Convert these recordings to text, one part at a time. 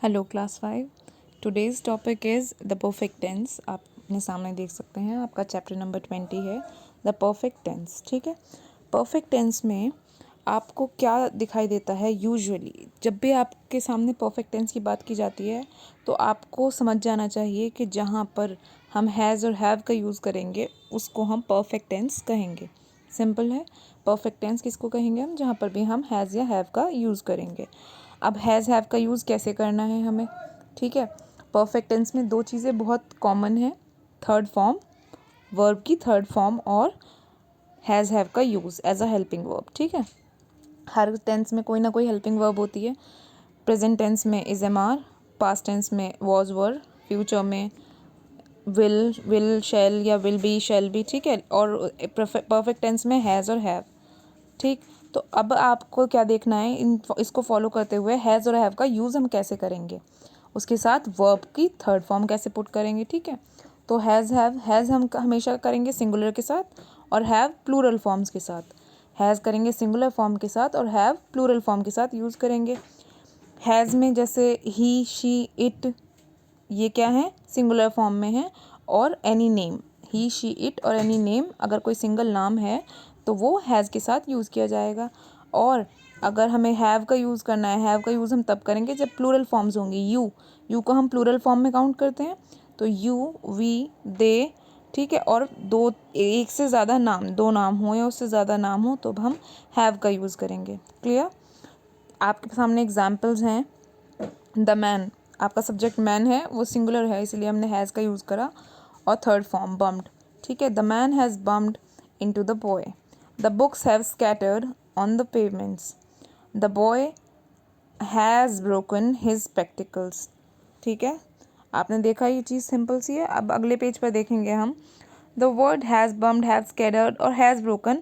Hello class 5। Today's topic is the perfect tense. आप अपने सामने देख सकते हैं, आपका चैप्टर नंबर 20 है द परफेक्ट टेंस। ठीक है, परफेक्ट टेंस में आपको क्या दिखाई देता है? यूजुअली जब भी आपके सामने परफेक्ट टेंस की बात की जाती है तो आपको समझ जाना चाहिए कि जहाँ पर हम हैज़ और हैव का यूज़ करेंगे उसको हम परफेक्ट टेंस कहेंगे। सिंपल है, परफेक्ट टेंस किसको कहेंगे हम? जहाँ पर भी हम हैज़ या हैव का यूज़ करेंगे। अब हैज़ हैव का यूज़ कैसे करना है हमें? ठीक है, परफेक्ट टेंस में दो चीज़ें बहुत कॉमन है, थर्ड फॉर्म, वर्ब की थर्ड फॉर्म, और हैज़ हैव का use as a helping verb. ठीक है, हर टेंस में कोई ना कोई हेल्पिंग वर्ब होती है। प्रेजेंट टेंस में is am are, past tense में वॉज वर, फ्यूचर में विल शैल या विल बी शैल बी। ठीक है, और परफेक्ट टेंस में हैज़ और हैव। ठीक, तो अब आपको क्या देखना है, इसको फॉलो करते हुए हैज़ और हैव का यूज़ हम कैसे करेंगे, उसके साथ वर्ब की थर्ड फॉर्म कैसे पुट करेंगे। ठीक है, तो हैज़ हम हमेशा करेंगे सिंगुलर के साथ और हैव प्लूरल फॉर्म्स के साथ। हैज़ करेंगे सिंगुलर फॉर्म के साथ और हैव प्लूरल फॉर्म के साथ यूज़ करेंगे। हैज़ में जैसे ही, शी, इट, ये क्या है? सिंगुलर फॉर्म में है। और any name, he, she, it और एनी नेम, अगर कोई सिंगल नाम है तो वो हैज़ के साथ यूज़ किया जाएगा। और अगर हमें हैव का यूज़ करना है, हैव का यूज़ हम तब करेंगे जब प्लूरल फॉर्म्स होंगी। यू को हम प्लूरल फॉर्म में काउंट करते हैं, तो यू, वी, दे। ठीक है, और दो, एक से ज़्यादा नाम, दो नाम हो या उससे ज़्यादा नाम हो तो हम हैव का यूज़ करेंगे। क्लियर? आपके सामने एग्जाम्पल्स हैं। द मैन, आपका सब्जेक्ट मैन है, वो सिंगुलर है इसलिए हमने हैज़ का यूज़ करा। और थर्ड फॉर्म बम्ड। ठीक है, the man has bummed into the boy. The books have scattered on the pavements. The boy has broken his spectacles. ठीक है, आपने देखा ये चीज़ सिंपल सी है। अब अगले पेज पर देखेंगे हम। The word has bummed, have scattered और हैज़ ब्रोकन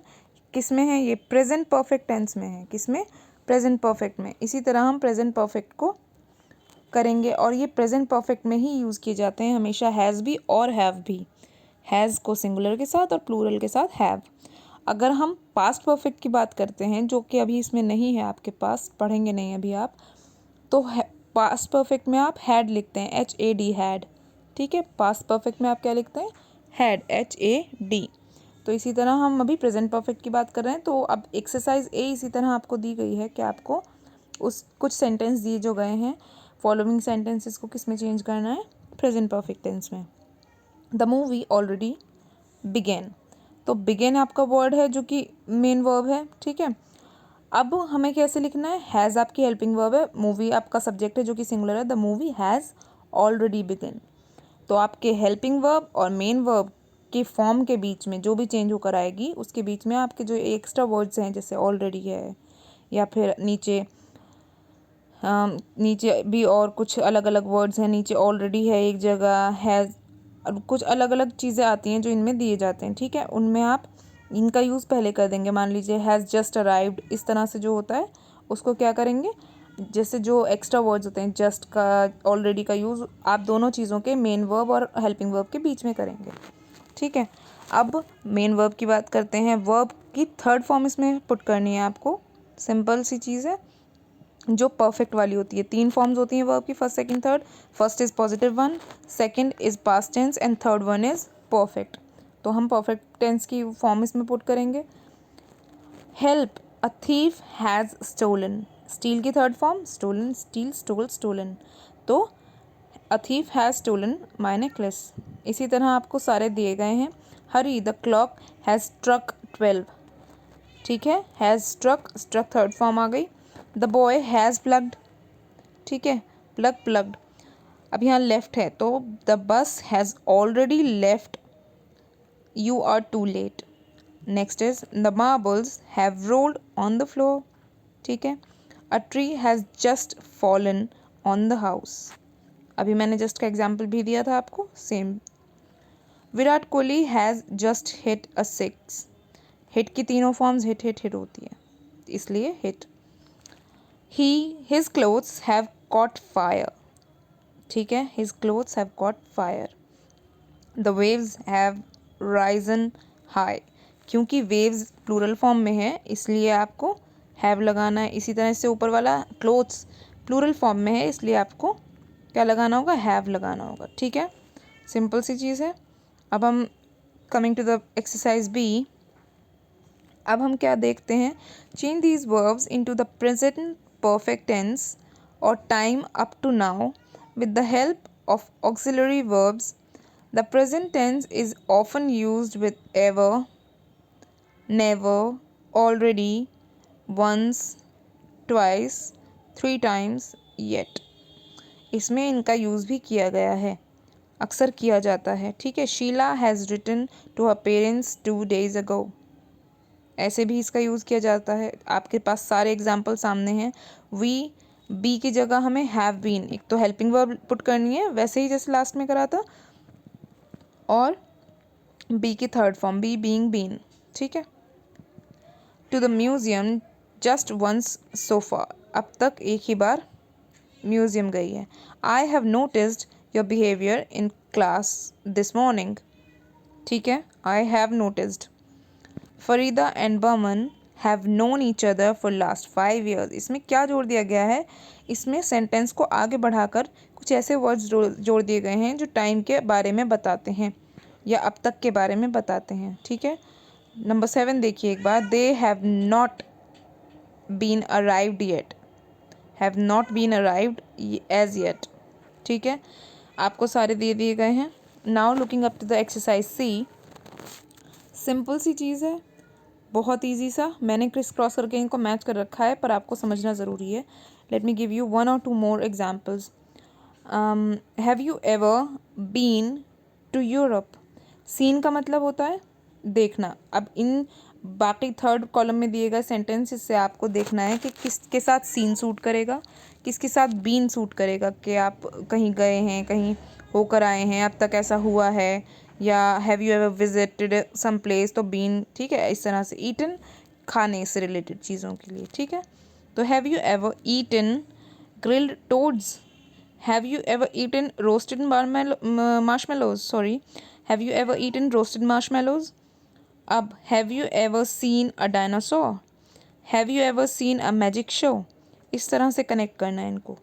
किस में है? ये प्रेजेंट परफेक्ट टेंस में है। किस में? प्रेजेंट परफेक्ट में। इसी तरह हम प्रेजेंट परफेक्ट को करेंगे और ये प्रेजेंट परफेक्ट में ही यूज़ किए जाते हैं हमेशा, हैज़ भी और हैव भी। हैज़ को सिंगुलर के साथ और प्लूरल के साथ हैव। अगर हम पास्ट परफेक्ट की बात करते हैं, जो कि अभी इसमें नहीं है आपके पास, पढ़ेंगे नहीं अभी आप, तो पास्ट परफेक्ट में आप हैड लिखते हैं, HAD, हैड। ठीक है, पास्ट परफेक्ट में आप क्या लिखते हैं? Had, HAD। तो इसी तरह हम अभी प्रेजेंट परफेक्ट की बात कर रहे हैं। तो अब एक्सरसाइज ए इसी तरह आपको दी गई है कि आपको उस कुछ सेंटेंस दिए जो गए हैं, फॉलोइंग सेंटेंसेस को किस में चेंज करना है? प्रेजेंट परफेक्ट टेंस में। द मूवी ऑलरेडी बिगेन, तो बिगेन आपका वर्ड है जो कि मेन वर्ब है। ठीक है, अब हमें कैसे लिखना है? हैज़ आपकी हेल्पिंग वर्ब है, मूवी आपका सब्जेक्ट है जो कि सिंगुलर है। The movie has already begin, तो आपके हेल्पिंग वर्ब और मेन वर्ब के फॉर्म के बीच में जो भी चेंज होकर आएगी उसके बीच में आपके जो एक्स्ट्रा वर्ड्स हैं, जैसे ऑलरेडी है या फिर नीचे भी और कुछ अलग अलग वर्ड्स हैं, नीचे ऑलरेडी है एक जगह, हैज़, कुछ अलग अलग चीज़ें आती हैं जो इनमें दिए जाते हैं। ठीक है, उनमें आप इनका यूज़ पहले कर देंगे। मान लीजिए हैज़ जस्ट अराइव्ड, इस तरह से जो होता है उसको क्या करेंगे, जैसे जो एक्स्ट्रा वर्ड्स होते हैं, जस्ट का, ऑलरेडी का यूज़ आप दोनों चीज़ों के मेन वर्ब और हेल्पिंग वर्ब के बीच में करेंगे। ठीक है, अब मेन वर्ब की बात करते हैं। वर्ब की थर्ड फॉर्म इसमें पुट करनी है आपको। सिंपल सी चीज़ है जो परफेक्ट वाली होती है। तीन फॉर्म्स होती हैं वर्ब की, first, second, third. First is positive one, second is past tense and third one is perfect. तो हम परफेक्ट टेंस की फॉर्म इसमें पुट करेंगे। Help, a thief has stolen. Steal की third form stolen, steal, stole, stolen. तो a thief has stolen my necklace. इसी तरह आपको सारे दिए गए हैं। Hurry, the clock has struck 12। ठीक है, has struck, struck third form आ गई। The boy has plugged. ठीक है, प्लग, प्लग्ड। अब यहाँ लेफ्ट है तो the bus has already left, you are too late. Next is the marbles have rolled on the floor. ठीक है, a tree has just fallen on the house. अभी मैंने जस्ट का एग्जाम्पल भी दिया था आपको, same. Virat Kohli has just hit a six. Hit की तीनों फॉर्म्स हिट हिट हिट होती है, इसलिए hit. His clothes have caught fire. ठीक है, his clothes have caught fire. The waves have Ryzen high. क्योंकि वेव्स प्लूरल फॉर्म में है इसलिए आपको हैव लगाना है। इसी तरह से ऊपर वाला क्लोथ्स प्लूरल फॉर्म में है इसलिए आपको क्या लगाना होगा, हैव लगाना होगा, ठीक है, सिंपल सी चीज़ है। अब हम coming to the exercise B, अब हम क्या देखते हैं, change these verbs into the present perfect tense और time up to now with the help of auxiliary verbs. The present tense is often used with ever, never, already, once, twice, 3 times, yet. इसमें इनका use भी किया गया है, अक्सर किया जाता है, ठीक है। Sheela has written to her parents 2 days ago, ऐसे भी इसका यूज़ किया जाता है। आपके पास सारे एग्जाम्पल सामने हैं। वी, बी की जगह हमें हैव बीन, एक तो हेल्पिंग वर्ब पुट करनी है वैसे ही जैसे लास्ट में करा था, और बी की third form be being been, ठीक है। To the museum just once so far, अब तक एक ही बार म्यूजियम गई है। I have noticed your behaviour in class this morning, ठीक है, I have noticed. Farida and Baman have known each other for last 5 years, इसमें क्या जोड़ दिया गया है, इसमें सेंटेंस को आगे बढ़ाकर कुछ ऐसे वर्ड्स जोड़ दिए गए हैं जो टाइम के बारे में बताते हैं या अब तक के बारे में बताते हैं, ठीक है। नंबर 7 देखिए एक बार, they have not been arrived yet, have not been arrived as yet, ठीक है। आपको सारे दे दिए गए हैं। Now looking up to the exercise C, simple सी चीज़ है, बहुत इजी सा, मैंने क्रिस क्रॉस करके इनको मैच कर रखा है पर आपको समझना ज़रूरी है। Let me give you 1 or 2 more examples. Have you ever been to Europe, seen का मतलब होता है देखना। अब इन बाकी थर्ड कॉलम में दिए गए सेंटेंस से आपको देखना है कि किसके साथ सीन सूट करेगा, किसके साथ बीन सूट करेगा, कि आप कहीं गए हैं, कहीं होकर आए हैं, अब तक ऐसा हुआ है, या have you ever visited some place, तो बीन, ठीक है, इस तरह से। ईटन, खाने से रिलेटेड चीज़ों के लिए, ठीक है। तो have you ever eaten grilled toads, have you ever eaten roasted marshmallows, sorry, have you ever eaten roasted marshmallows. अब have you ever seen a dinosaur, have you ever seen a magic show, इस तरह से connect करना है इनको,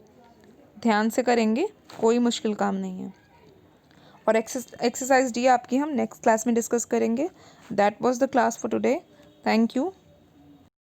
ध्यान से करेंगे, कोई मुश्किल काम नहीं है। और एक्सरसाइज डी आपकी हम नेक्स्ट क्लास में डिस्कस करेंगे। That was the class for today, thank you.